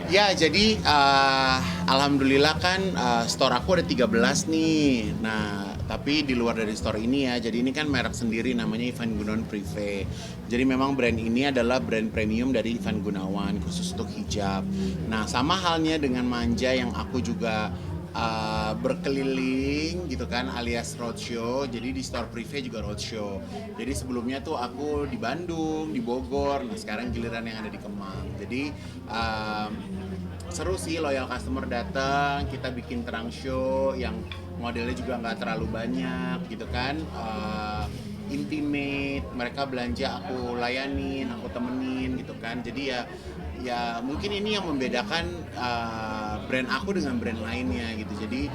Ya, jadi alhamdulillah kan store aku ada 13 nih. Nah, tapi di luar dari store ini ya, jadi ini kan merek sendiri namanya Ivan Gunawan Privé. Jadi memang brand ini adalah brand premium dari Ivan Gunawan khusus untuk hijab. Nah, sama halnya dengan Manja yang aku juga berkeliling gitu kan alias roadshow. Jadi di store Privé juga roadshow. Jadi sebelumnya tuh aku di Bandung, di Bogor. Nah, sekarang giliran yang ada di Kemang. Jadi seru sih, loyal customer datang, kita bikin terang show yang modelnya juga nggak terlalu banyak gitu kan, intimate, mereka belanja aku layanin, aku temenin gitu kan. Jadi ya mungkin ini yang membedakan brand aku dengan brand lainnya gitu. Jadi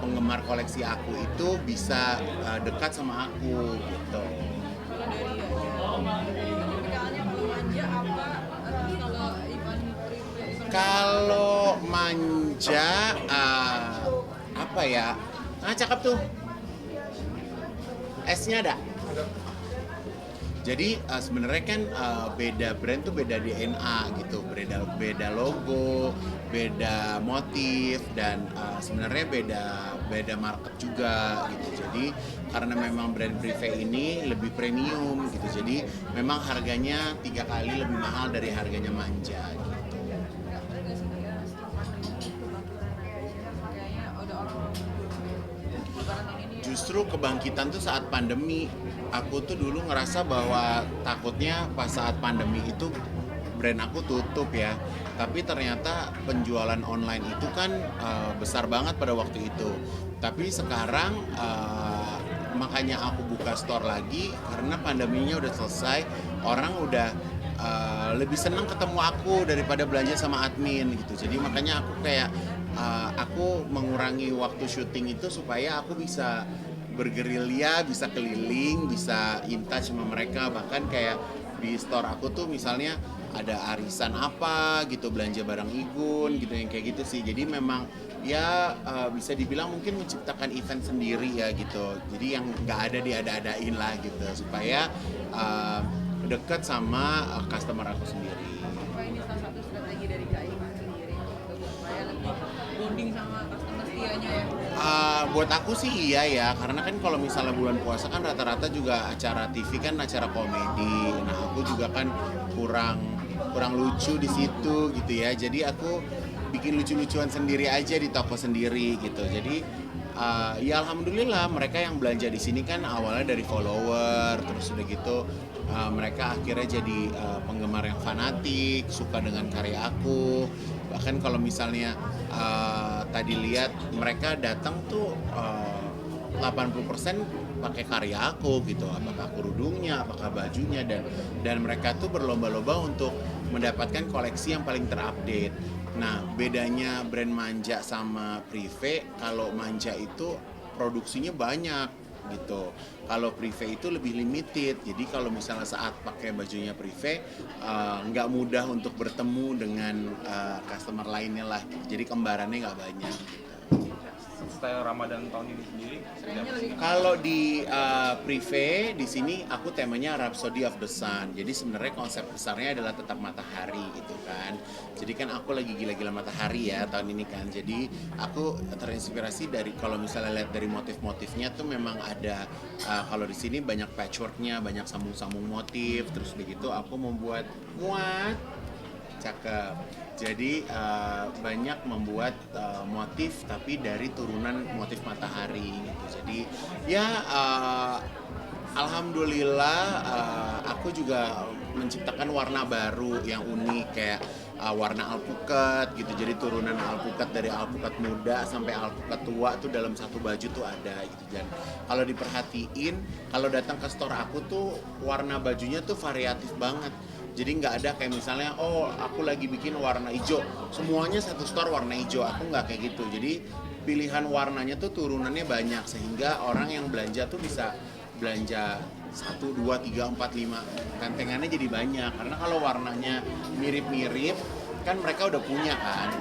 penggemar koleksi aku itu bisa dekat sama aku gitu. Kalau Manja apa ya? Cakep tuh. S-nya ada. Jadi sebenarnya kan beda brand tuh beda DNA gitu, beda logo, beda motif, dan sebenarnya beda market juga gitu. Jadi karena memang brand Privé ini lebih premium gitu, jadi memang harganya 3 kali lebih mahal dari harganya Manja gitu. Justru kebangkitan tuh saat pandemi. Aku tuh dulu ngerasa bahwa takutnya pas saat pandemi itu brand aku tutup ya. Tapi ternyata penjualan online itu kan besar banget pada waktu itu. Tapi sekarang makanya aku buka store lagi karena pandeminya udah selesai. Orang udah lebih senang ketemu aku daripada belanja sama admin gitu. Jadi makanya aku kayak aku mengurangi waktu syuting itu supaya aku bisa bergerilya, bisa keliling, bisa in touch sama mereka. Bahkan kayak di store aku tuh misalnya ada arisan apa gitu, belanja barang Igun gitu, yang kayak gitu sih. Jadi memang ya bisa dibilang mungkin menciptakan event sendiri ya gitu. Jadi yang nggak ada diada-adain lah gitu, supaya dekat sama customer aku sendiri. Apa ini salah satu strategi dari Kak Ivan sendiri untuk supaya lebih bonding sama customer setianya ya? Buat aku sih iya ya, karena kan kalau misalnya bulan puasa kan rata-rata juga acara TV kan acara komedi. Nah, aku juga kan kurang lucu di situ gitu ya. Jadi aku bikin lucu-lucuan sendiri aja di toko sendiri gitu. Jadi ya alhamdulillah mereka yang belanja di sini kan awalnya dari follower, terus udah gitu mereka akhirnya jadi penggemar yang fanatik, suka dengan karya aku. Bahkan kalau misalnya tadi lihat mereka datang tuh 80% pakai karya aku gitu, apakah kerudungnya, apakah bajunya, dan mereka tuh berlomba-lomba untuk mendapatkan koleksi yang paling terupdate. Nah, bedanya brand Manja sama Privé, kalau Manja itu produksinya banyak gitu. Kalau Privé itu lebih limited. Jadi kalau misalnya saat pakai bajunya Privé nggak mudah untuk bertemu dengan customer lainnya lah. Jadi kembarannya nggak banyak. Style Ramadan tahun ini sendiri Kalau di Privé di sini aku temanya Rhapsody of the Sun. Jadi sebenarnya konsep besarnya adalah tetap matahari gitu kan. Jadi kan aku lagi gila-gila matahari ya tahun ini kan. Jadi aku terinspirasi dari, kalau misalnya lihat dari motif-motifnya tuh memang ada kalau di sini banyak patchworknya, banyak sambung-sambung motif. Terus begitu aku membuat cakep. Jadi banyak membuat motif tapi dari turunan motif matahari gitu. Jadi ya alhamdulillah aku juga menciptakan warna baru yang unik kayak warna alpukat gitu. Jadi turunan alpukat dari alpukat muda sampai alpukat tua tuh dalam satu baju tuh ada gitu. Dan kalau diperhatiin, kalau datang ke store aku tuh warna bajunya tuh variatif banget. Jadi nggak ada kayak misalnya, oh aku lagi bikin warna hijau, semuanya satu store warna hijau. Aku nggak kayak gitu. Jadi pilihan warnanya tuh turunannya banyak, sehingga orang yang belanja tuh bisa belanja 1, 2, 3, 4, 5, tentengannya jadi banyak. Karena kalau warnanya mirip-mirip, kan mereka udah punya kan.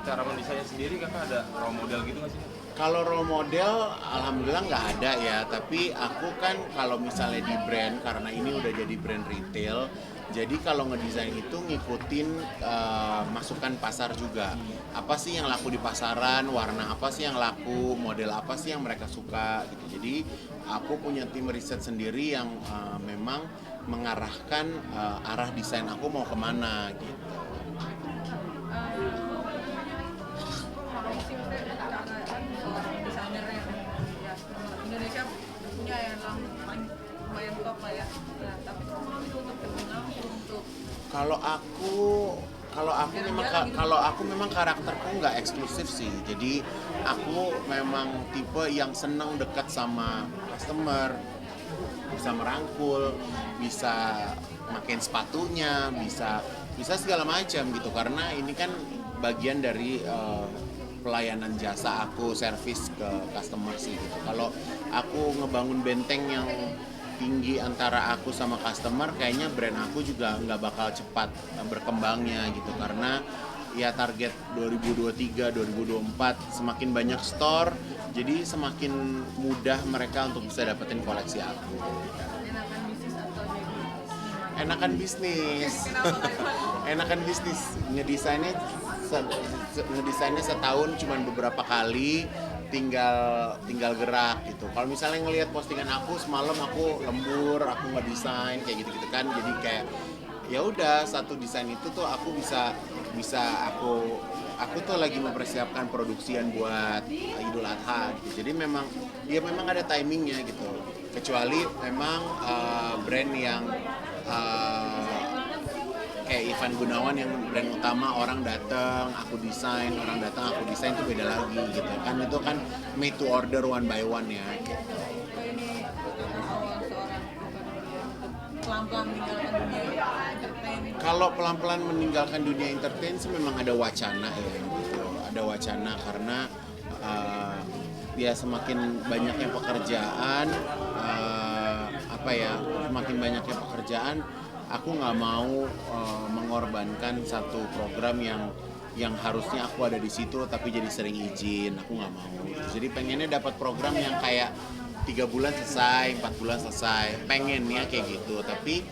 cara mendesainnya sendiri kakak ada role model gitu nggak sih? Kalau role model, alhamdulillah nggak ada ya. Tapi aku kan kalau misalnya di brand, karena ini udah jadi brand retail, jadi kalau ngedesain itu ngikutin masukan pasar juga. Apa sih yang laku di pasaran, warna apa sih yang laku, model apa sih yang mereka suka gitu. Jadi aku punya tim riset sendiri yang memang mengarahkan arah desain aku mau kemana gitu. Sih maksudnya karena kan seorang desainer yang ya Indonesia punya yang paling lumayan top lah ya. Nah, tapi kalau untuk terkenal untuk Kalau aku kalau aku memang karakterku nggak eksklusif sih. Jadi aku memang tipe yang senang dekat sama customer, bisa merangkul, bisa makin sepatunya, bisa segala macam gitu. Karena ini kan bagian dari pelayanan jasa aku, servis ke customer sih gitu. Kalau aku ngebangun benteng yang tinggi antara aku sama customer, kayaknya brand aku juga nggak bakal cepat berkembangnya gitu, karena ya target 2023, 2024 semakin banyak store, jadi semakin mudah mereka untuk bisa dapetin koleksi aku. enakan bisnis atau jadi seniman? Enakan bisnis, enakan bisnis. Ngedesainnya setahun cuman beberapa kali, tinggal gerak gitu. Kalau misalnya ngelihat postingan aku semalam, aku lembur, aku ngedesain kayak gitu-gitu kan, jadi kayak ya udah, satu desain itu tuh aku bisa aku tuh lagi mempersiapkan produksian buat Idul Adha gitu. Jadi memang ada timingnya gitu. Kecuali memang brand yang kayak Ivan Gunawan yang brand utama, orang datang aku desain itu beda lagi gitu kan. Itu kan made to order one by one ya. Ini awal seorang pelan-pelan meninggalkan dunia entertain. Kalau pelan-pelan meninggalkan dunia entertain sih memang ada wacana ya gitu. Ada wacana karena ya semakin banyaknya pekerjaan, semakin banyaknya pekerjaan, aku nggak mau mengorbankan satu program yang harusnya aku ada di situ tapi jadi sering izin. Aku nggak mau. Jadi pengennya dapat program yang kayak 3 bulan selesai, 4 bulan selesai, pengennya kayak gitu. Tapi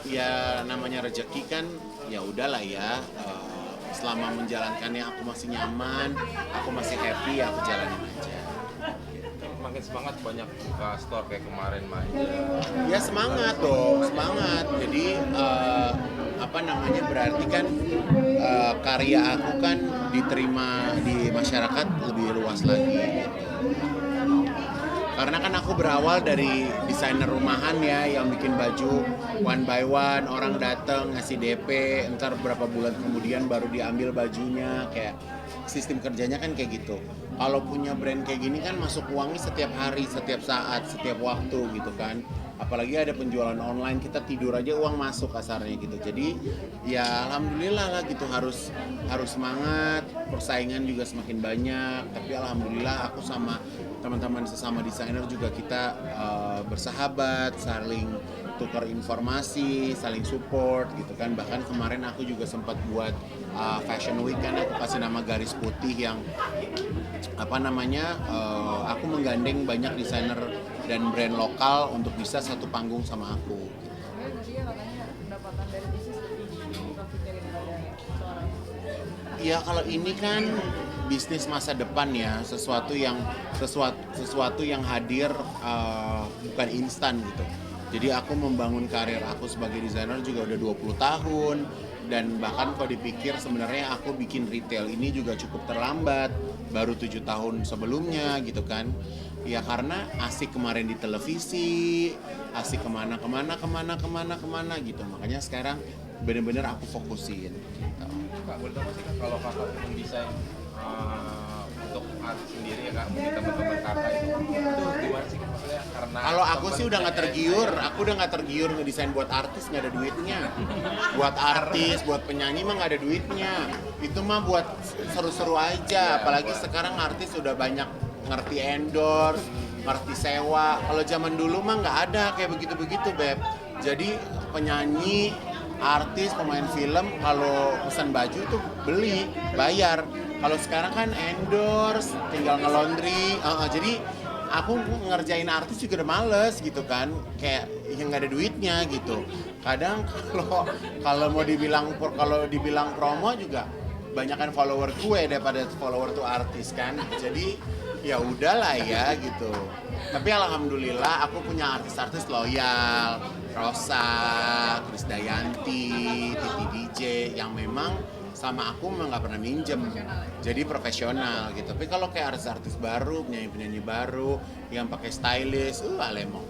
ya namanya rezeki kan, ya udahlah ya, selama menjalankannya aku masih nyaman, aku masih happy, aku jalanin aja. Makin semangat banyak buka store kayak kemarin Manja. Ya semangat dong, semangat. Jadi berarti kan karya aku kan diterima di masyarakat lebih luas lagi gitu. Karena kan aku berawal dari desainer rumahan ya, yang bikin baju one by one, orang datang ngasih DP, entar berapa bulan kemudian baru diambil bajunya, kayak sistem kerjanya kan kayak gitu. Kalau punya brand kayak gini kan masuk uangnya setiap hari, setiap saat, setiap waktu gitu kan. Apalagi ada penjualan online, kita tidur aja uang masuk kasarnya gitu. Jadi ya alhamdulillah lah gitu, harus semangat, persaingan juga semakin banyak. Tapi alhamdulillah aku sama teman-teman sesama desainer juga kita bersahabat, saling tukar informasi, saling support gitu kan. Bahkan kemarin aku juga sempat buat Fashion Week kan, aku kasih nama Garis Putih yang aku menggandeng banyak desainer dan brand lokal untuk bisa satu panggung sama aku. Dia katanya pendapatan dari bisnis lebih profit dari ada seorang. Ya kalau ini kan bisnis masa depan ya, sesuatu yang hadir, bukan instan gitu. Jadi aku membangun karir aku sebagai desainer juga udah 20 tahun, dan bahkan kalau dipikir sebenarnya aku bikin retail ini juga cukup terlambat, baru 7 tahun sebelumnya gitu kan. Ya karena asik kemarin di televisi, asik kemana gitu. Makanya sekarang bener-bener aku fokusin gitu. Kak, boleh tahu sih Kak, kalau kakak mendesain untuk artis sendiri ya Kak, mungkin teman-teman kakak itu gimana sih Kak, maksudnya karena Kalau aku sih udah nggak tergiur ngedesain buat artis, nggak ada duitnya. Buat artis, buat penyanyi mah nggak ada duitnya. Itu mah buat seru-seru aja. Apalagi sekarang artis udah banyak ngerti endorse, ngerti sewa. Kalau zaman dulu mah nggak ada kayak begitu-begitu, Beb. Jadi penyanyi, artis, pemain film kalau pesan baju tuh beli, bayar. Kalau sekarang kan endorse, tinggal nge-laundry. Jadi aku ngerjain artis juga udah males gitu kan, kayak yang nggak ada duitnya gitu. Kadang kalau mau dibilang promo juga banyakan follower gue daripada follower tuh artis kan. Jadi ya udahlah ya gitu. Tapi alhamdulillah aku punya artis-artis loyal, Rosa, Krisdayanti, Titi DJ yang memang sama aku memang nggak pernah minjem, jadi profesional gitu. Tapi kalau kayak artis-artis baru, penyanyi-penyanyi baru yang pakai stylist, alemo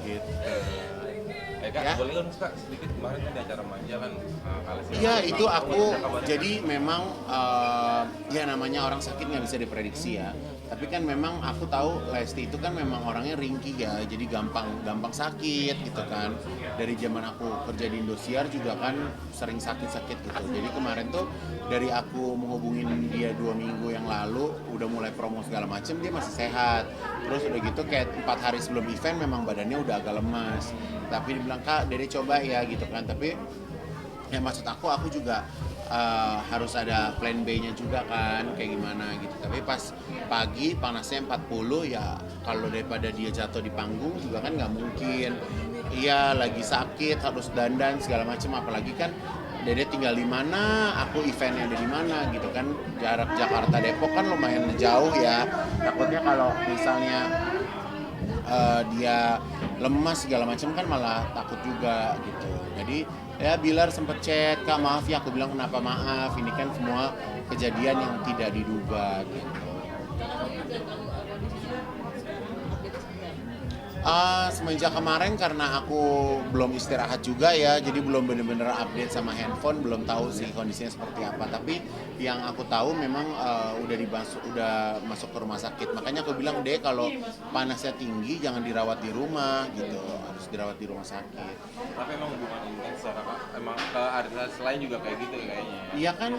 gitu. Kak, Ya. boleh kan Kak sedikit kemarin kan di acara manja kan Iya itu aku, jadi memang ya namanya orang sakit nggak bisa diprediksi ya. Tapi kan memang aku tahu Lesti itu kan memang orangnya ringkih ya, jadi gampang sakit gitu kan. Dari zaman aku kerja di Indosiar juga kan sering sakit-sakit gitu. Jadi kemarin tuh dari aku menghubungin dia 2 minggu yang lalu, udah mulai promo segala macem, dia masih sehat. Terus udah gitu kayak 4 hari sebelum event memang badannya udah agak lemas. Tapi dibilang Kak, Dede coba ya gitu kan. Tapi ya maksud aku juga harus ada plan B-nya juga kan, kayak gimana gitu. Tapi pas pagi panasnya 40 ya, kalau daripada dia jatuh di panggung juga kan nggak mungkin. Iya lagi sakit harus dandan segala macam, apalagi kan Dede tinggal di mana, aku eventnya ada di mana gitu kan. Jarak Jakarta Depok kan lumayan jauh ya. Takutnya kalau misalnya dia lemas segala macam kan malah takut juga gitu. Jadi ya Bilar sempet chat, Kak maaf ya, aku bilang kenapa maaf, ini kan semua kejadian yang tidak diduga gitu. Semenjak kemarin karena aku belum istirahat juga ya, jadi belum bener-bener update sama handphone, belum tahu sih kondisinya seperti apa. Tapi yang aku tahu memang udah masuk ke rumah sakit. Makanya aku bilang deh kalau panasnya tinggi jangan dirawat di rumah gitu, harus dirawat di rumah sakit. Tapi emang hubungan intens ya Kak, emang ke artis lain juga kayak gitu kayaknya. Iya kan,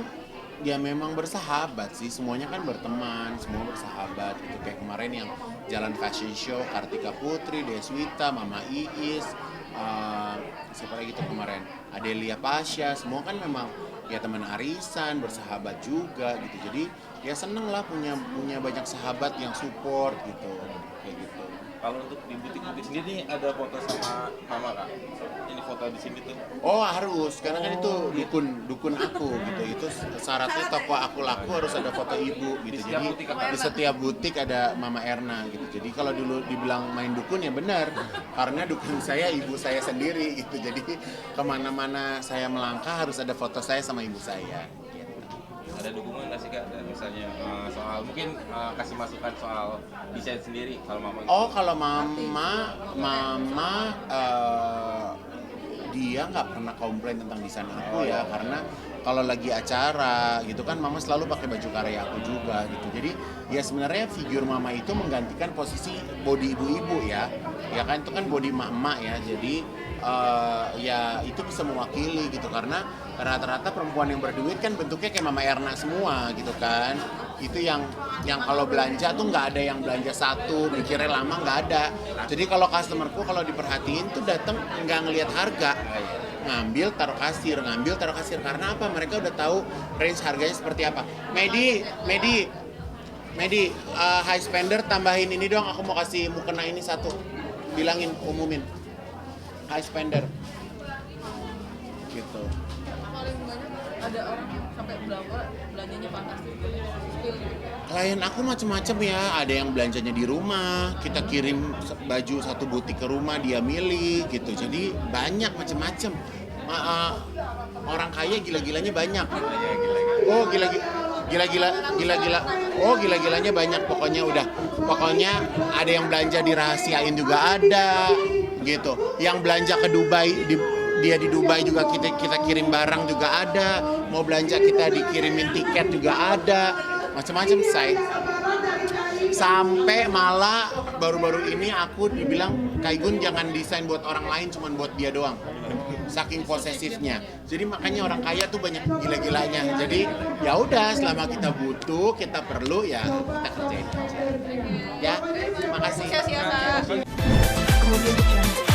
ya memang bersahabat sih, semuanya kan berteman, semua bersahabat gitu. Kayak kemarin yang jalan fashion show, Kartika Putri, Deswita, Mama Iis, siapa lagi tuh kemarin, Adelia Pasha, semua kan memang ya teman arisan, bersahabat juga gitu. Jadi ya seneng lah punya banyak sahabat yang support gitu, kayak gitu. Kalau untuk di butik-butik sendiri nih ada foto sama Mama Kak. Ini foto di sini tuh. Oh harus, karena kan itu dukun aku gitu. Itu syaratnya toko aku laku harus ada foto ibu gitu. Di setiap Jadi butik apa? di setiap butik ada Mama Erna gitu. Jadi kalau dulu dibilang main dukun ya benar, karena dukun saya ibu saya sendiri gitu. Jadi kemana-mana saya melangkah harus ada foto saya sama ibu saya. Gitu. Ada dukungan nggak sih Kak? Dan misalnya soal mungkin kasih masukan soal desain sendiri kalau Mama gitu. Oh kalau mama dia nggak pernah komplain tentang desain aku ya, karena kalau lagi acara gitu kan mama selalu pakai baju karya aku juga gitu. Jadi ya sebenarnya figur mama itu menggantikan posisi body ibu-ibu ya kan itu kan body emak-emak ya. Jadi ya itu bisa mewakili gitu, karena rata-rata perempuan yang berduit kan bentuknya kayak Mama Erna semua gitu kan. Itu yang kalau belanja tuh nggak ada yang belanja satu mikirnya lama, nggak ada. Jadi kalau customerku kalau diperhatiin tuh datang nggak ngelihat harga, ngambil taruh kasir karena apa? Mereka udah tahu range harganya seperti apa. Medi high spender tambahin ini dong, aku mau kasih mukena ini satu, bilangin umumin high spender gitu. Paling banyak ada orang yang sampai berapa belanjanya fantastis gitu, spill gitu. Klien aku macem-macem ya, ada yang belanjanya di rumah, kita kirim baju satu butik ke rumah, dia milih gitu. Jadi banyak macem-macem. Orang kaya gila-gilanya banyak. Oh gila-gilanya banyak. Pokoknya ada yang belanja dirahasiain juga ada gitu. Yang belanja ke Dubai dia di Dubai juga kita kirim barang juga ada. Mau belanja kita dikirimin tiket juga ada. Macam-macam say. Sampai malah baru-baru ini aku dibilang Kaigun jangan desain buat orang lain, cuman buat dia doang. Saking posesifnya. Jadi makanya orang kaya tuh banyak gila-gilanya. Jadi ya udah, selama kita butuh, kita perlu ya kita kerjain aja. Ya, terima kasih. Sukses ya Kak. Audio Jungle.